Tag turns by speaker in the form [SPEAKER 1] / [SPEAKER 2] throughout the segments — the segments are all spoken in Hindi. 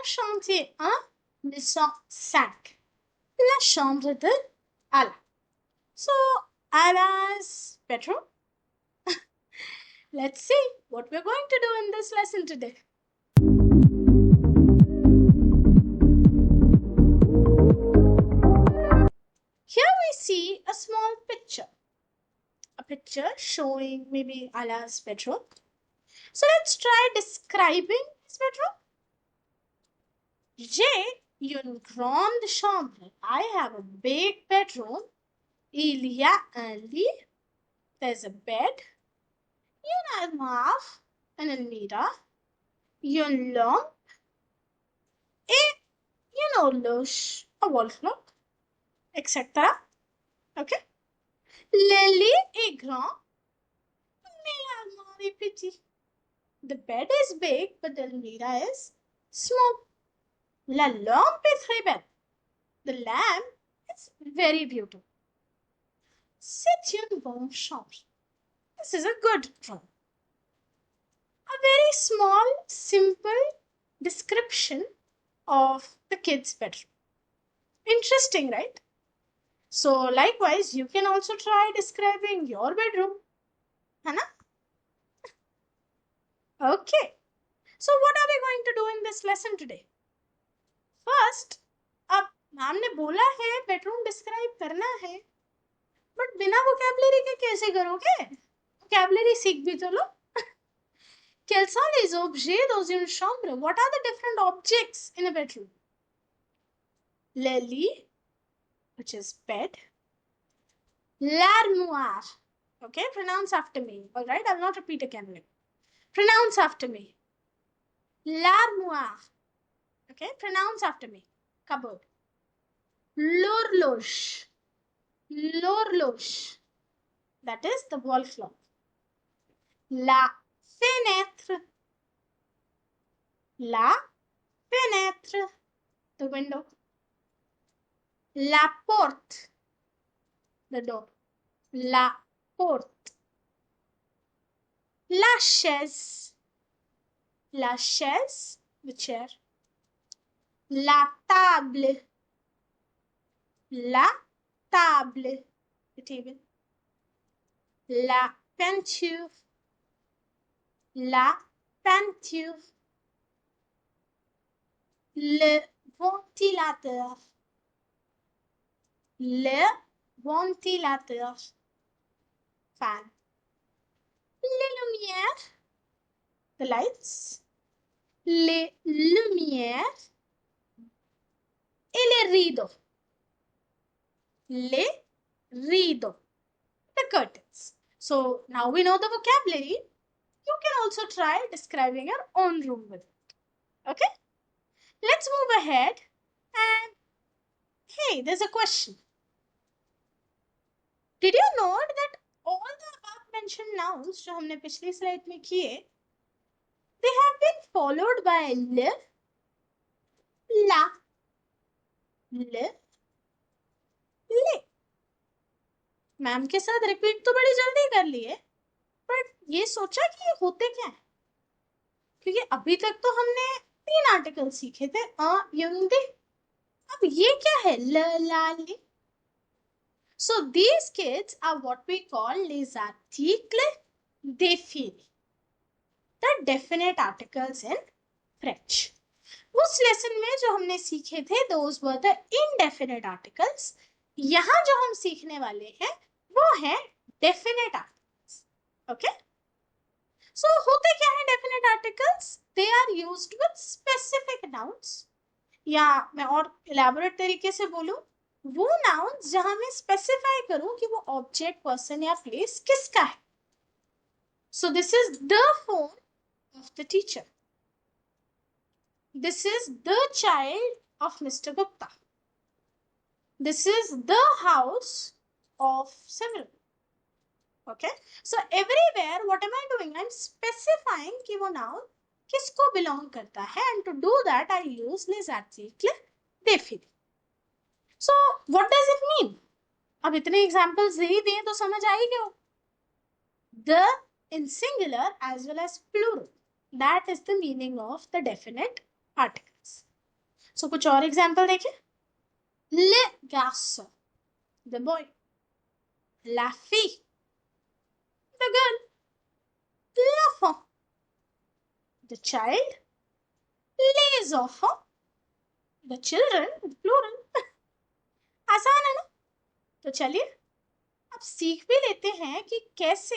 [SPEAKER 1] chantier 1, leçon 5. La chambre de Ala. So, Ala's bedroom. Let's see what we're going to do in this lesson today. Here we see a small picture. A picture showing maybe Ala's bedroom. So let's try describing his bedroom. J'ai une grande chambre. I have a big bedroom. Il y a un lit. There's a bed. Une armoire, an almirah. Une lampe. Et une horloge, a wall clock, etc. Okay? Le lit est grand, mais l'armoire est petit. The bed is big, but the almirah is small. La lampe est très belle. The lamp is very beautiful. C'est une bonne chambre. This is a good room. A very small, simple description of the kid's bedroom. Interesting, right? So likewise, you can also try describing your bedroom. है ना? Okay. So what are we going to do in this lesson today? First, अब मैम ने बोला है bedroom describe करना है, but बिना vocabulary के कैसे करोगे? Vocabulary सीख भी तो लो. Quels sont les objets dans une chambre? What are the different objects in a bedroom? Le lit, which is bed. L'armoire. Okay, pronounce after me. All right, I'll not repeat again. Pronounce after me. L'armoire. Okay, pronounce after me. Cupboard. L'horloge. L'horloge. That is the wall clock. La fenêtre. La fenêtre. The window. La porte. The door. La porte. La chaise. La chaise. The chair. La table. La table. The table. La peinture. La peinture. Le ventilateur. Le ventilateur. Fan. Les lumières. The lights. Les lumières. Et les rideaux. Les rideaux. The curtains. So now we know the vocabulary. You can also try describing your own room with it. Okay? Let's move ahead. And hey, there's a question. Did you know that all the above mentioned nouns जो हमने पिछली slide में किए, they have been followed by le, la, le, le. Ma'am के साथ रिपीट तो बड़ी जल्दी कर लिए, पर ये सोचा कि ये होते क्या है, क्योंकि अभी तक तो हमने 3 आर्टिकल सीखे थे, अ, यंग, दे. अब ये क्या है? ल, ला, ले. So these kids are what we call les articles définis, the definite articles in French. उस लेसन में जो हमने सीखे थे those were the indefinite articles. यहाँ जो हम सीखने वाले हैं वो है definite articles. Okay? So होते क्या है definite articles? They are used with specific nouns. या मैं और elaborate तरीके से बोलूं, वो nouns जहां मैं specify करूं कि वो object, person या place किसका है. So this is the phone of the teacher. This is the child of Mr. Gupta. This is the house of several. Okay? So everywhere, what am I doing? I'm specifying कि वो noun किसको belong करता है, and to do that I use les articles définis. So what does it mean? अब इतने examples दे ही दिए तो समझ आई क्या? The in singular as well as plural. That is the meaning of the definite articles. सो कुछ और एग्जाम्पल देखिए. Le garçon, the boy. La fille, the girl. L'enfant, the child. Les enfants, the children, plural. आसान है ना. तो चलिए अब सीख भी लेते हैं कि कैसे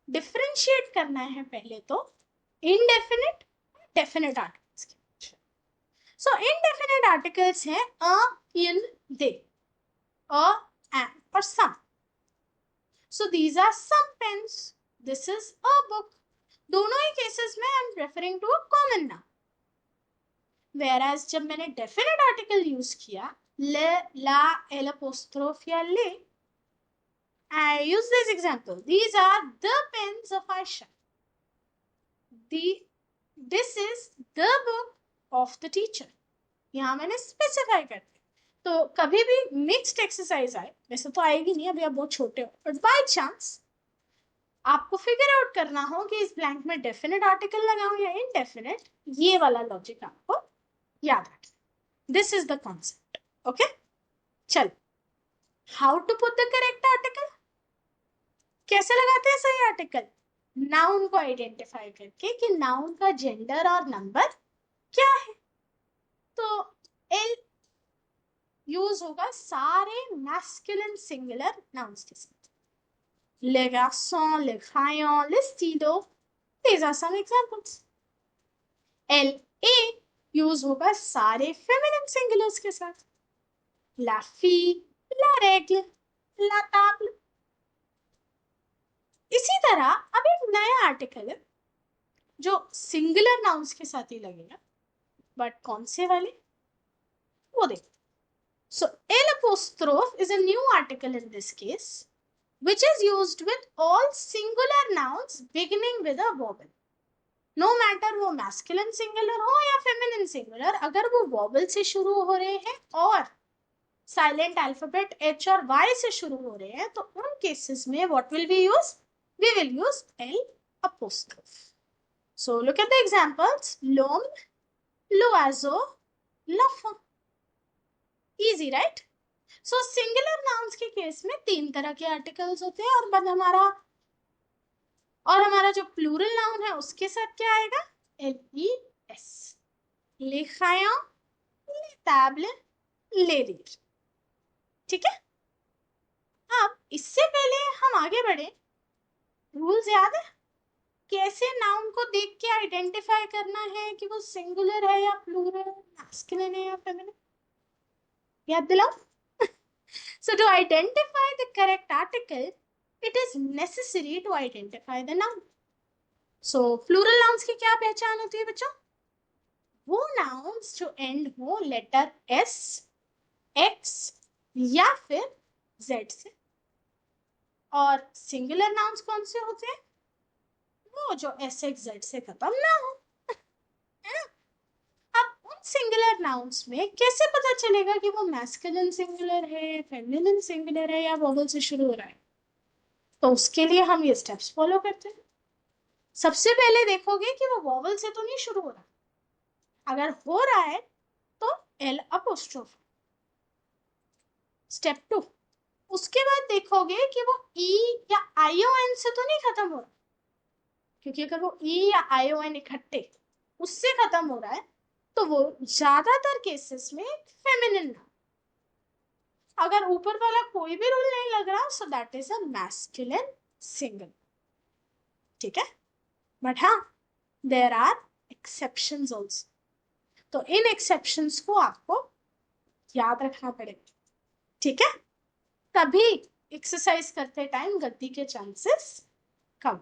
[SPEAKER 1] डिफरेंशिएट करना है. पहले तो इनडेफिनिट डेफिनिट आर्टिकल्स के. सो इनडेफिनिट आर्टिकल्स हैं अ, इन, दे, अ, एंड और some. So these are some pens, this is a book. दोनों ही केसेस में I am referring to a common noun. Whereas जब मैंने डेफिनेट आर्टिकल यूज किया, ले, ला, एल अपोस्ट्रोफ या ले, I use this example. These are the pens of Aisha. This is the book of the teacher. यहाँ मैंने स्पेसिफाई कर दिया. तो कभी भी मिक्स्ड एक्सरसाइज आए, वैसे तो आएगी नहीं, अभी आप बहुत छोटे हो, बट बाय चांस आपको फिगर आउट करना हो कि इस ब्लैंक में डेफिनेट आर्टिकल लगाऊं या इनडेफिनेट, ये वाला लॉजिक आपको याद रखना. This is the concept. Okay, चल. How to put the correct article. कैसे लगाते हैं सही आर्टिकल. नाउन को आइडेंटिफाई करके कि नाउन का जेंडर और नंबर क्या है. तो एल यूज होगा सारे मैस्कुलिन सिंगुलर नाउन्स के साथ. ले गार्सन, ले क्रायन, ले Estilo, these are some examples. L A use होगा सारे फेमिनिन सिंगुलर्स के साथ. ला फी, ला रेग्ल, ला ताब्ल. इसी तरह अब एक नया आर्टिकल है जो सिंगुलर नाउन्स के साथ ही लगेगा, बट कौन से वाले वो देखो. So L apostrophe is a new article in this case which is used with all singular nouns beginning with a vowel. No matter वो masculine singular हो या feminine singular, अगर वो vowel से शुरू हो रहे हैं और silent alphabet H और Y से शुरू हो रहे हैं, तो उन cases में what will we use? We will use L apostrophe. So look at the examples. L'homme, l'oiseau, l'enfant. Easy, right? So singular nouns के केस में 3 तरह के आर्टिकल्स होते हैं, और हमारा जो प्लूरल नाउन है उसके साथ क्या आएगा. LES. ले क्रायन, ले ताब्ल, ले लिर. ठीक है. अब इससे पहले हम आगे बढ़े, रूल्स याद है. कैसे नाउन को देख के आइडेंटिफाई करना है कि वो सिंगुलर है या प्लूरल, मैस्कुलिन है या फेमिनिन. याद दिलाओ. So to identify the correct article, it is necessary to identify the noun. So plural nouns की क्या पहचान होती है बच्चों. वो nouns जो end हो लेटर S, X या फिर Z से. और सिंगुलर nouns कौन से होते हैं. वो जो S, X, Z से खत्म ना हो, है ना. अब उन सिंगुलर नाउन्स में कैसे पता चलेगा कि वो मैस्कुलिन सिंगुलर है, फेमिनिन सिंगुलर है या वोवेल से शुरू हो रहा है. तो उसके लिए हम ये स्टेप्स फॉलो करते हैं. सबसे पहले देखोगे कि वो वोवेल से तो नहीं शुरू हो रहा. अगर हो रहा है तो एल अपोस्ट्रोफ. स्टेप 2, उसके बाद देखोगे कि वो ई या आईओएन से तो नहीं खत्म हो रहा, क्योंकि अगर वो ई या आईओएन इकट्ठे उससे खत्म हो रहा है तो वो ज्यादातर केसेस में फेमिनिन नाउन. अगर ऊपर वाला कोई भी रूल नहीं लग रहा, so that is a masculine single. ठीक है. बट हाँ, देयर आर एक्सेप्शंस आल्सो. तो इन एक्सेप्शंस को आपको याद रखना पड़ेगा. ठीक है. तभी एक्सरसाइज करते टाइम गलती के चांसेस कम.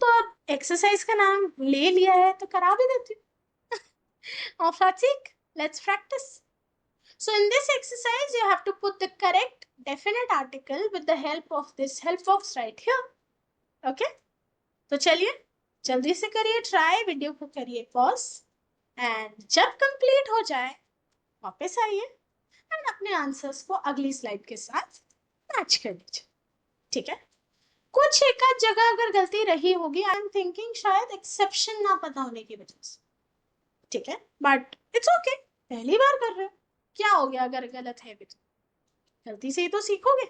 [SPEAKER 1] तो अब एक्सरसाइज का नाम ले लिया है तो करा भी देती हूँ. और Fatik, let's practice. So in this exercise, you have to put the correct definite article with the help of this help box right here. Okay? तो चलिए जल्दी से करिए ट्राई, वीडियो को करिए पॉज, एंड जब कंप्लीट हो जाए वापस आइए एंड अपने आंसर्स को अगली स्लाइड के साथ मैच कर लीजिए. ठीक है. कुछ एक आध जगह अगर गलती रही होगी, आई एम थिंकिंग शायद एक्सेप्शन ना पता होने की वजह से. ठीक है. But it's okay. पहली बार कर रहे हो, क्या हो गया अगर गलत है भी तो? गलती से ही तो सीखोगे।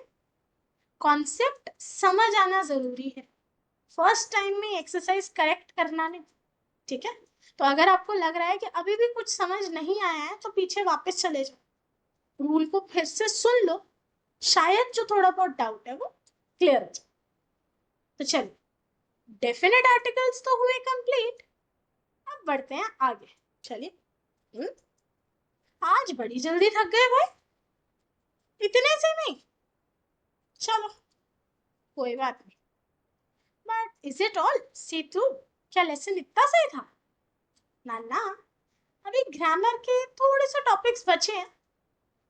[SPEAKER 1] कॉन्सेप्ट समझ आना जरूरी है, फर्स्ट टाइम में एक्सरसाइज करेक्ट करना नहीं। ठीक है, तो अगर आपको लग रहा है कि अभी भी कुछ समझ नहीं आया है तो पीछे वापस चले जाओ, रूल को फिर से सुन लो, शायद जो थोड़ा बहुत डाउट है वो क्लियर हो जाए। तो चलिए, डेफिनेट आर्टिकल्स तो हुए कंप्लीट, अब बढ़ते हैं आगे। चलिए। आज बड़ी जल्दी थक गए भाई, इतने से नहीं। चलो, कोई बात नहीं। But is it all Situ? क्या लेसन इतना सही था? ना ना, अभी ग्रामर के थोड़े से टॉपिक्स बचे हैं।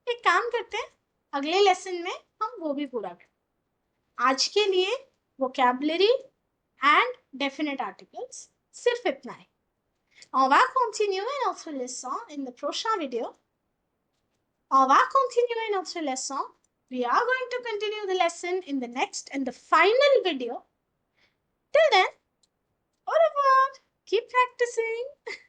[SPEAKER 1] एक काम करते हैं, अगले लेसन में हम वो भी पूरा करें। आज के लिए वोकैबुलरी एंड डेफिनेट आर्टिकल्स सिर्फ इतना है। On va continuer notre leçon in the prochain video. On va continuer notre leçon. We are going to continue the lesson in the next and the final video. Till then, au revoir. Keep practicing.